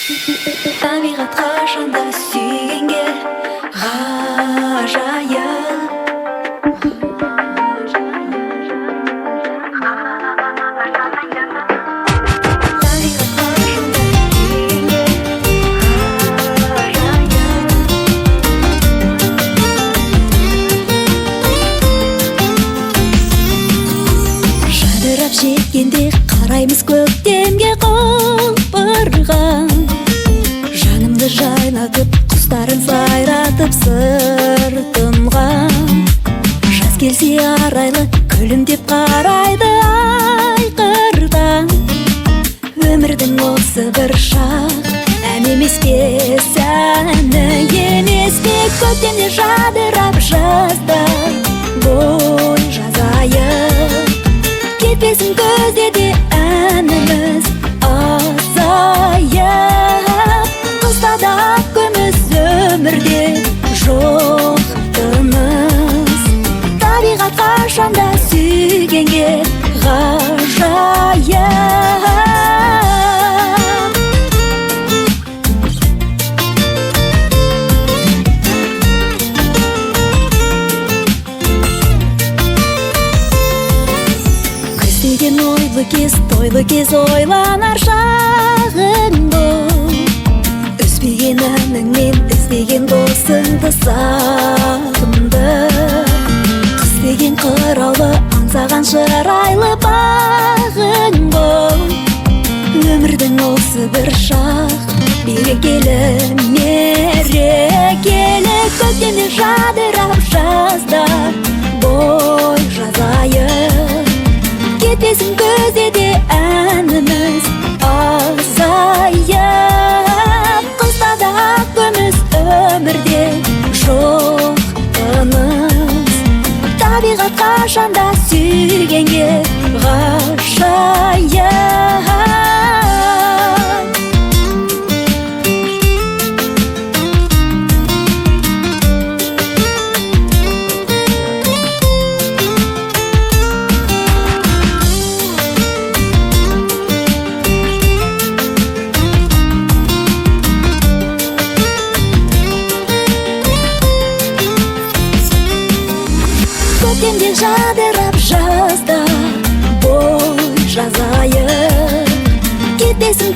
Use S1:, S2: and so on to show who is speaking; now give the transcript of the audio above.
S1: табиғат қашанда сүйгенге ғажайып. Жадырап жеткенде қараймыз көктемге құлпырған, жанымды жайнатып құстарын сайратып сыртымға. Жаз келсе арайлы күлімдеп қарайды айқырдан. Өмірдің осы бір шақ ән емес пе, сәні емес пе? Көктемде жадырап жазда бой жазайық, кетпесін көздерде әніміз азайып. Қыста да күміс өмірде жоқ тыныс, табиғат қашанда сүйгенге ғажайып. Күздеген ойлы кез, тойлы кез ойланар шағың бұл. Үзбеген әніңмен іздеген досыңды сағынды. Қыз деген қыраулы, аңсаған шырайлы бағың бұл. Өмірдің осы бір шақ берекелі, мерекелі. Көктемде жадырап жазда бой жазайық, кетпесін көздерде әніміз азайып. Қыста да күміс өмірде жоқ тыныс, табиғат қашанда сүйгенге ғажайып. Көктемде жадырап жазда бой жазайық, кетпесін